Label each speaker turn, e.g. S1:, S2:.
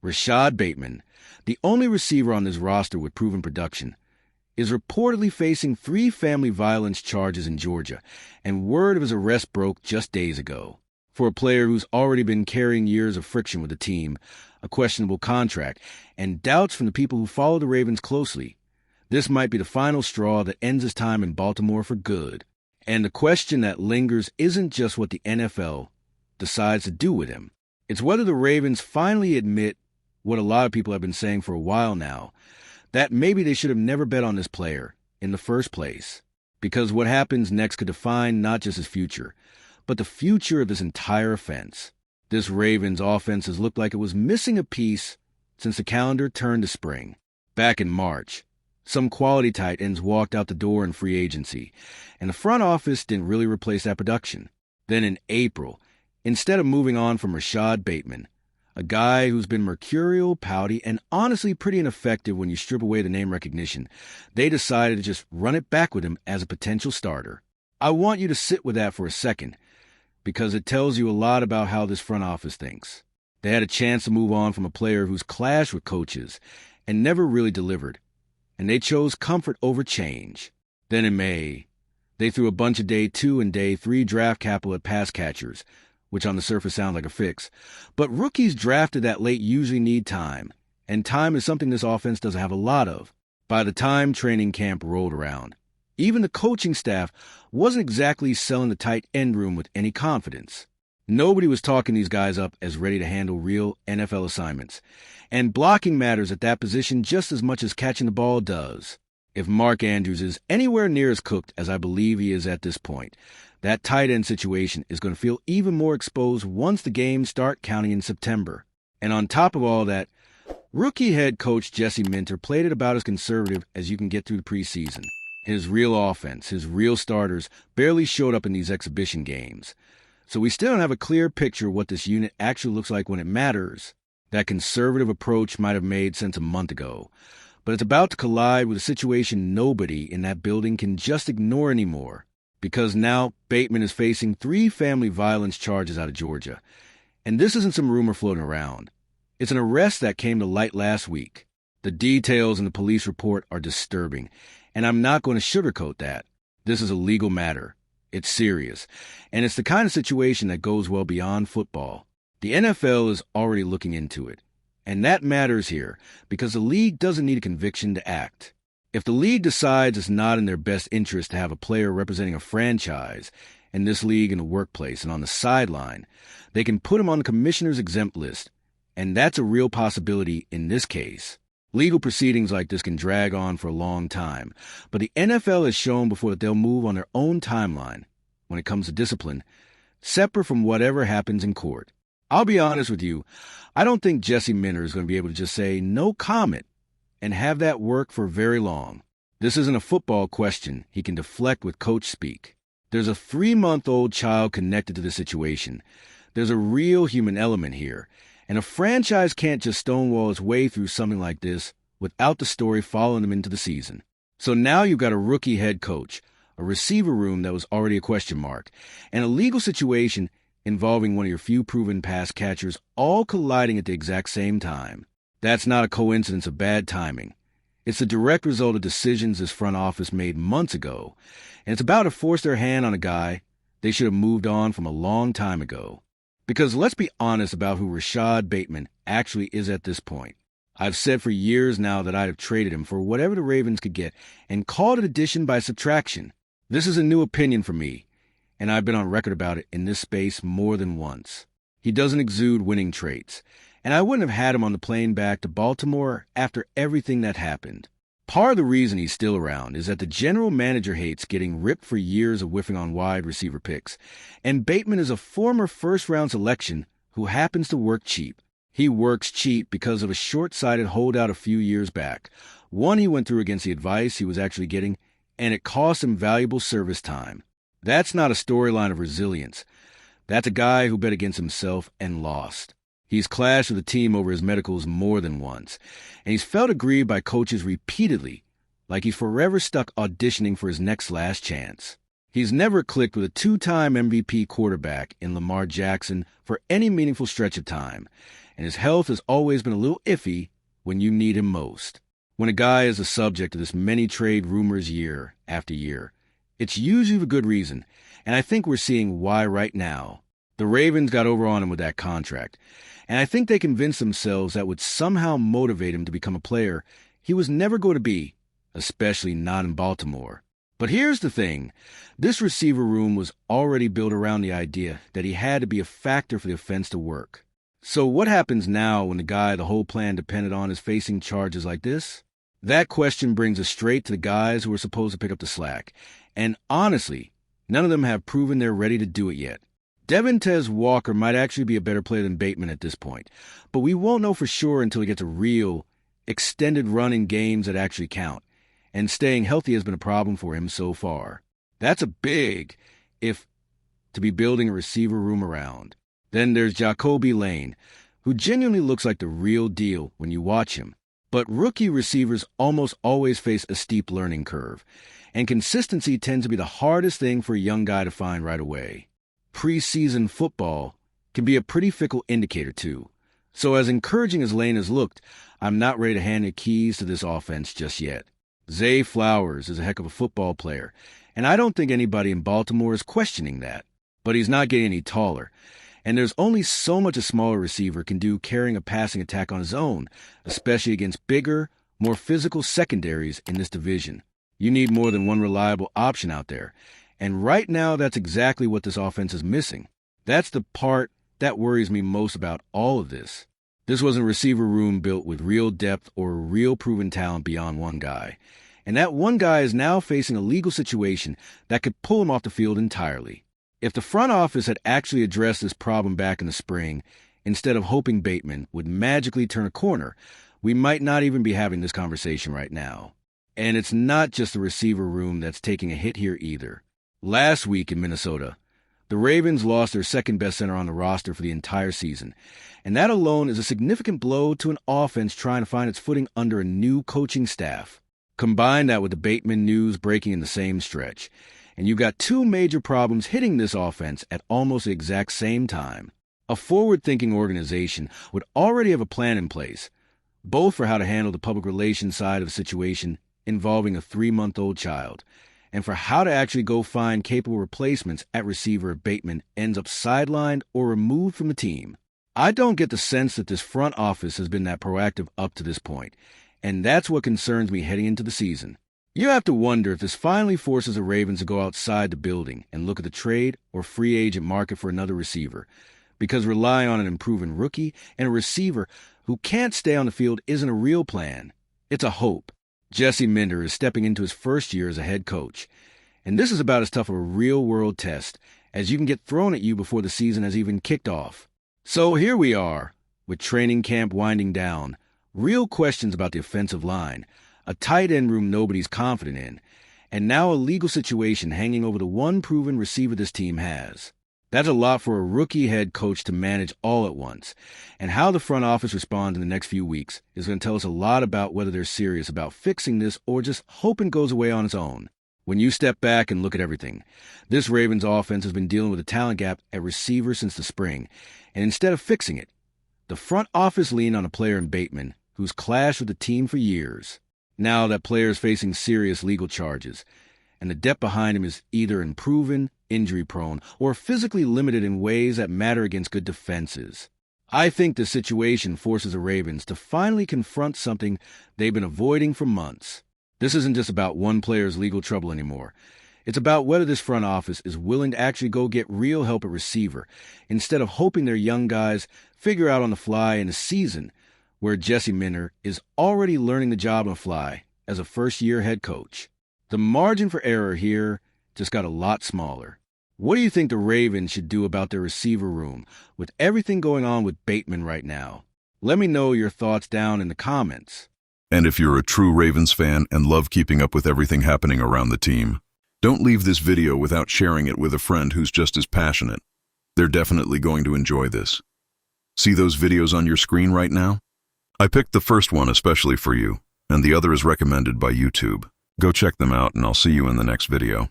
S1: Rashad Bateman, the only receiver on this roster with proven production, is reportedly facing 3 family violence charges in Georgia, and word of his arrest broke just days ago. For a player who's already been carrying years of friction with the team, a questionable contract, and doubts from the people who follow the Ravens closely, this might be the final straw that ends his time in Baltimore for good. And the question that lingers isn't just what the NFL decides to do with him. It's whether the Ravens finally admit what a lot of people have been saying for a while now, that maybe they should have never bet on this player in the first place. Because what happens next could define not just his future, but the future of this entire offense. This Ravens offense has looked like it was missing a piece since the calendar turned to spring. Back in March, some quality tight ends walked out the door in free agency, and the front office didn't really replace that production. Then in April, instead of moving on from Rashad Bateman, a guy who's been mercurial, pouty, and honestly pretty ineffective when you strip away the name recognition, they decided to just run it back with him as a potential starter. I want you to sit with that for a second, because it tells you a lot about how this front office thinks. They had a chance to move on from a player who's clashed with coaches and never really delivered, and they chose comfort over change. Then in May, they threw a bunch of Day 2 and Day 3 draft capital at pass catchers, which on the surface sounds like a fix. But rookies drafted that late usually need time, and time is something this offense doesn't have a lot of. By the time training camp rolled around, even the coaching staff wasn't exactly selling the tight end room with any confidence. Nobody was talking these guys up as ready to handle real NFL assignments, and blocking matters at that position just as much as catching the ball does. If Mark Andrews is anywhere near as cooked as I believe he is at this point, that tight end situation is going to feel even more exposed once the games start counting in September. And on top of all that, rookie head coach Jesse Minter played it about as conservative as you can get through the preseason. His real offense, his real starters, barely showed up in these exhibition games. So we still don't have a clear picture of what this unit actually looks like when it matters. That conservative approach might have made sense a month ago, but it's about to collide with a situation nobody in that building can just ignore anymore. Because now Bateman is facing 3 family violence charges out of Georgia. And this isn't some rumor floating around. It's an arrest that came to light last week. The details in the police report are disturbing, and I'm not going to sugarcoat that. This is a legal matter. It's serious, and it's the kind of situation that goes well beyond football. The NFL is already looking into it, and that matters here because the league doesn't need a conviction to act. If the league decides it's not in their best interest to have a player representing a franchise in this league in the workplace and on the sideline, they can put him on the commissioner's exempt list, and that's a real possibility in this case. Legal proceedings like this can drag on for a long time, but the NFL has shown before that they'll move on their own timeline when it comes to discipline, separate from whatever happens in court. I'll be honest with you, I don't think Jesse Minter is going to be able to just say no comment and have that work for very long. This isn't a football question he can deflect with coach speak. There's a 3-month-old child connected to the situation. There's a real human element here, and a franchise can't just stonewall its way through something like this without the story following them into the season. So now you've got a rookie head coach, a receiver room that was already a question mark, and a legal situation involving one of your few proven pass catchers all colliding at the exact same time. That's not a coincidence of bad timing. It's a direct result of decisions this front office made months ago, and it's about to force their hand on a guy they should have moved on from a long time ago. Because let's be honest about who Rashad Bateman actually is at this point. I've said for years now that I'd have traded him for whatever the Ravens could get and called it addition by subtraction. This is a new opinion for me, and I've been on record about it in this space more than once. He doesn't exude winning traits, and I wouldn't have had him on the plane back to Baltimore after everything that happened. Part of the reason he's still around is that the general manager hates getting ripped for years of whiffing on wide receiver picks, and Bateman is a former first-round selection who happens to work cheap. He works cheap because of a short-sighted holdout a few years back. One he went through against the advice he was actually getting, and it cost him valuable service time. That's not a storyline of resilience. That's a guy who bet against himself and lost. He's clashed with the team over his medicals more than once, and he's felt aggrieved by coaches repeatedly, like he's forever stuck auditioning for his next last chance. He's never clicked with a 2-time MVP quarterback in Lamar Jackson for any meaningful stretch of time, and his health has always been a little iffy when you need him most. When a guy is the subject of this many trade rumors year after year, it's usually for good reason, and I think we're seeing why right now. The Ravens got over on him with that contract, and I think they convinced themselves that would somehow motivate him to become a player he was never going to be, especially not in Baltimore. But here's the thing. This receiver room was already built around the idea that he had to be a factor for the offense to work. So what happens now when the guy the whole plan depended on is facing charges like this? That question brings us straight to the guys who are supposed to pick up the slack. And honestly, none of them have proven they're ready to do it yet. Devontae Walker might actually be a better player than Bateman at this point, but we won't know for sure until he gets a real, extended run in games that actually count. And staying healthy has been a problem for him so far. That's a big if to be building a receiver room around. Then there's Jacoby Lane, who genuinely looks like the real deal when you watch him. But rookie receivers almost always face a steep learning curve, and consistency tends to be the hardest thing for a young guy to find right away. Preseason football can be a pretty fickle indicator too. So as encouraging as Lane has looked, I'm not ready to hand the keys to this offense just yet. Zay Flowers is a heck of a football player, and I don't think anybody in Baltimore is questioning that. But he's not getting any taller, and there's only so much a smaller receiver can do carrying a passing attack on his own, especially against bigger, more physical secondaries in this division. You need more than one reliable option out there, and right now that's exactly what this offense is missing. That's the part that worries me most about all of this. This wasn't a receiver room built with real depth or real proven talent beyond one guy. And that one guy is now facing a legal situation that could pull him off the field entirely. If the front office had actually addressed this problem back in the spring, instead of hoping Bateman would magically turn a corner, we might not even be having this conversation right now. And it's not just the receiver room that's taking a hit here either. Last week in Minnesota, the Ravens lost their second-best center on the roster for the entire season, and that alone is a significant blow to an offense trying to find its footing under a new coaching staff. Combine that with the Bateman news breaking in the same stretch, and you've got two major problems hitting this offense at almost the exact same time. A forward-thinking organization would already have a plan in place, both for how to handle the public relations side of the situation involving a 3-month-old child, and for how to actually go find capable replacements at receiver if Bateman ends up sidelined or removed from the team. I don't get the sense that this front office has been that proactive up to this point, and that's what concerns me heading into the season. You have to wonder if this finally forces the Ravens to go outside the building and look at the trade or free agent market for another receiver, because relying on an improving rookie and a receiver who can't stay on the field isn't a real plan. It's a hope. Jesse Minter is stepping into his first year as a head coach, and this is about as tough of a real-world test as you can get thrown at you before the season has even kicked off. So here we are, with training camp winding down, real questions about the offensive line, a tight end room nobody's confident in, and now a legal situation hanging over the one proven receiver this team has. That's a lot for a rookie head coach to manage all at once, and how the front office responds in the next few weeks is going to tell us a lot about whether they're serious about fixing this or just hoping it goes away on its own. When you step back and look at everything, this Ravens offense has been dealing with a talent gap at receiver since the spring, and instead of fixing it, the front office leaned on a player in Bateman who's clashed with the team for years. Now that player is facing serious legal charges, and the depth behind him is either unproven, injury-prone, or physically limited in ways that matter against good defenses. I think the situation forces the Ravens to finally confront something they've been avoiding for months. This isn't just about one player's legal trouble anymore. It's about whether this front office is willing to actually go get real help at receiver, instead of hoping their young guys figure out on the fly in a season where Jesse Minter is already learning the job on the fly as a first-year head coach. The margin for error here just got a lot smaller. What do you think the Ravens should do about their receiver room with everything going on with Bateman right now? Let me know your thoughts down in the comments.
S2: And if you're a true Ravens fan and love keeping up with everything happening around the team, don't leave this video without sharing it with a friend who's just as passionate. They're definitely going to enjoy this. See those videos on your screen right now? I picked the first one especially for you, and the other is recommended by YouTube. Go check them out, and I'll see you in the next video.